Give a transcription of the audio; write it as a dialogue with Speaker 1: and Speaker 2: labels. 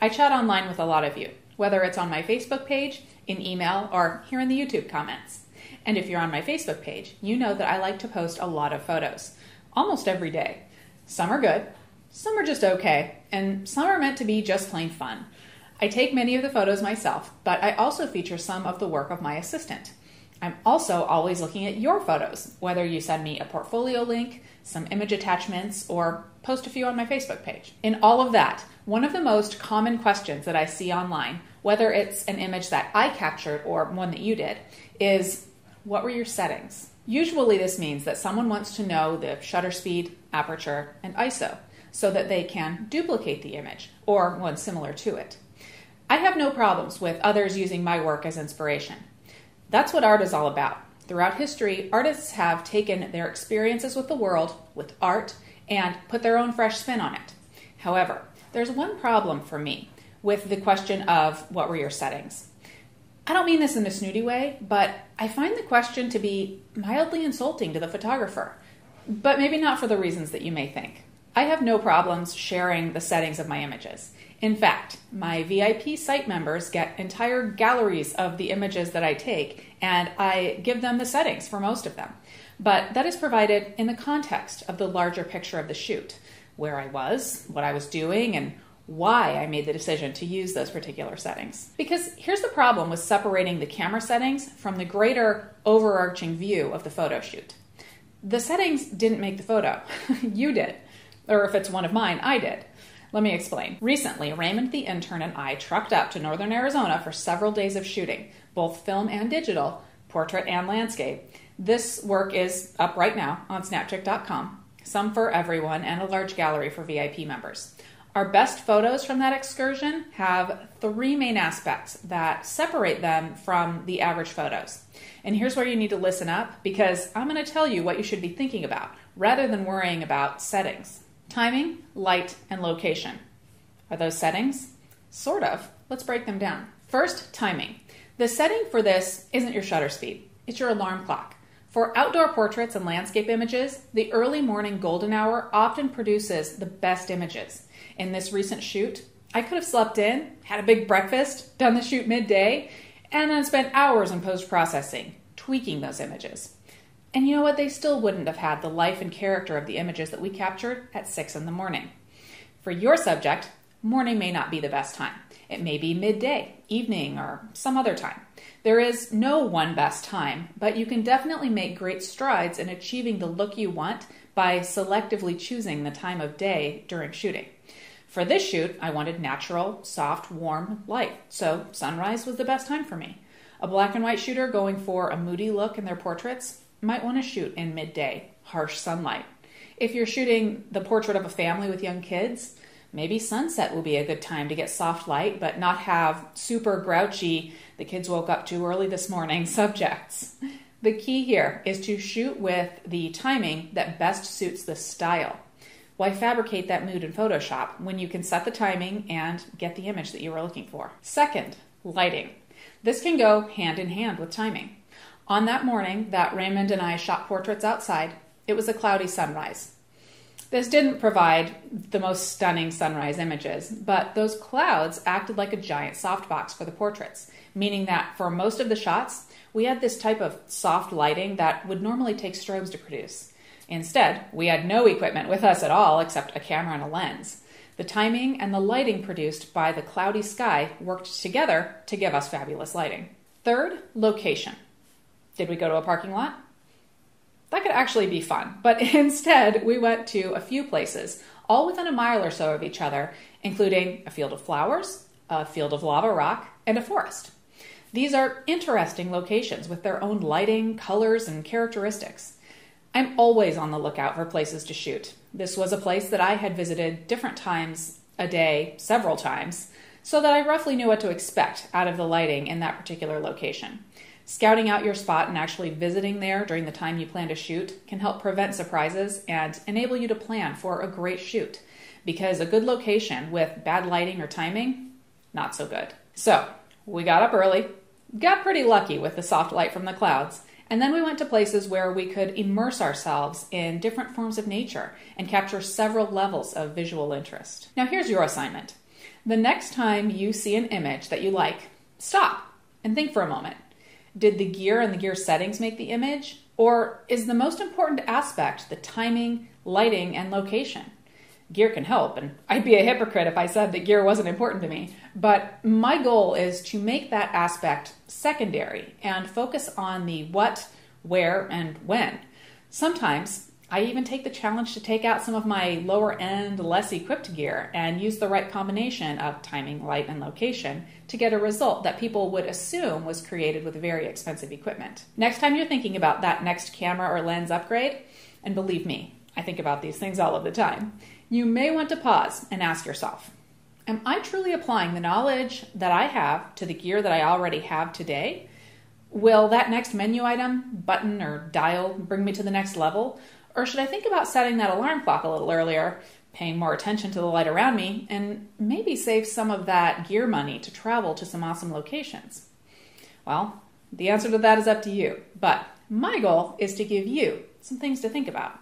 Speaker 1: I chat online with a lot of you, whether it's on my Facebook page, in email, or here in the YouTube comments. And if you're on my Facebook page, you know that I like to post a lot of photos, almost every day. Some are good, some are just okay, and some are meant to be just plain fun. I take many of the photos myself, but I also feature some of the work of my assistant. I'm also always looking at your photos, whether you send me a portfolio link, some image attachments, or post a few on my Facebook page. In all of that, one of the most common questions that I see online, whether it's an image that I captured or one that you did, is, what were your settings? Usually this means that someone wants to know the shutter speed, aperture, and ISO, so that they can duplicate the image, or one similar to it. I have no problems with others using my work as inspiration. That's what art is all about. Throughout history, artists have taken their experiences with the world, with art, and put their own fresh spin on it. However, there's one problem for me with the question of what were your settings. I don't mean this in a snooty way, but I find the question to be mildly insulting to the photographer, but maybe not for the reasons that you may think. I have no problems sharing the settings of my images. In fact, my VIP site members get entire galleries of the images that I take, and I give them the settings for most of them. But that is provided in the context of the larger picture of the shoot, where I was, what I was doing, and why I made the decision to use those particular settings. Because here's the problem with separating the camera settings from the greater overarching view of the photo shoot. The settings didn't make the photo. You did. Or if it's one of mine, I did. Let me explain. Recently, Raymond the intern and I trucked up to northern Arizona for several days of shooting, both film and digital, portrait and landscape. This work is up right now on snapchick.com, some for everyone and a large gallery for VIP members. Our best photos from that excursion have three main aspects that separate them from the average photos. And here's where you need to listen up, because I'm going to tell you what you should be thinking about rather than worrying about settings. Timing, light, and location. Are those settings? Sort of. Let's break them down. First, timing. The setting for this isn't your shutter speed. It's your alarm clock. For outdoor portraits and landscape images, the early morning golden hour often produces the best images. In this recent shoot, I could have slept in, had a big breakfast, done the shoot midday, and then spent hours in post-processing, tweaking those images. And you know what? They still wouldn't have had the life and character of the images that we captured at 6 in the morning. For your subject, morning may not be the best time. It may be midday, evening, or some other time. There is no one best time, but you can definitely make great strides in achieving the look you want by selectively choosing the time of day during shooting. For this shoot, I wanted natural, soft, warm light, so sunrise was the best time for me. A black and white shooter going for a moody look in their portraits might want to shoot in midday, harsh sunlight. If you're shooting the portrait of a family with young kids, maybe sunset will be a good time to get soft light, but not have super grouchy, the kids woke up too early this morning subjects. The key here is to shoot with the timing that best suits the style. Why fabricate that mood in Photoshop when you can set the timing and get the image that you were looking for? Second, lighting. This can go hand in hand with timing. On that morning that Raymond and I shot portraits outside, it was a cloudy sunrise. This didn't provide the most stunning sunrise images, but those clouds acted like a giant softbox for the portraits, meaning that for most of the shots, we had this type of soft lighting that would normally take strobes to produce. Instead, we had no equipment with us at all except a camera and a lens. The timing and the lighting produced by the cloudy sky worked together to give us fabulous lighting. Third, location. Did we go to a parking lot? That could actually be fun, but instead we went to a few places, all within a mile or so of each other, including a field of flowers, a field of lava rock, and a forest. These are interesting locations with their own lighting, colors, and characteristics. I'm always on the lookout for places to shoot. This was a place that I had visited different times a day, several times, so that I roughly knew what to expect out of the lighting in that particular location. Scouting out your spot and actually visiting there during the time you plan to shoot can help prevent surprises and enable you to plan for a great shoot, because a good location with bad lighting or timing, not so good. So we got up early, got pretty lucky with the soft light from the clouds, and then we went to places where we could immerse ourselves in different forms of nature and capture several levels of visual interest. Now here's your assignment. The next time you see an image that you like, stop and think for a moment. Did the gear and the gear settings make the image? Or is the most important aspect the timing, lighting, and location? Gear can help, and I'd be a hypocrite if I said that gear wasn't important to me, but my goal is to make that aspect secondary and focus on the what, where, and when. Sometimes I even take the challenge to take out some of my lower end, less equipped gear and use the right combination of timing, light, and location to get a result that people would assume was created with very expensive equipment. Next time you're thinking about that next camera or lens upgrade, and believe me, I think about these things all of the time, you may want to pause and ask yourself, am I truly applying the knowledge that I have to the gear that I already have today? Will that next menu item, button, or dial bring me to the next level? Or should I think about setting that alarm clock a little earlier, paying more attention to the light around me, and maybe save some of that gear money to travel to some awesome locations? Well, the answer to that is up to you, but my goal is to give you some things to think about.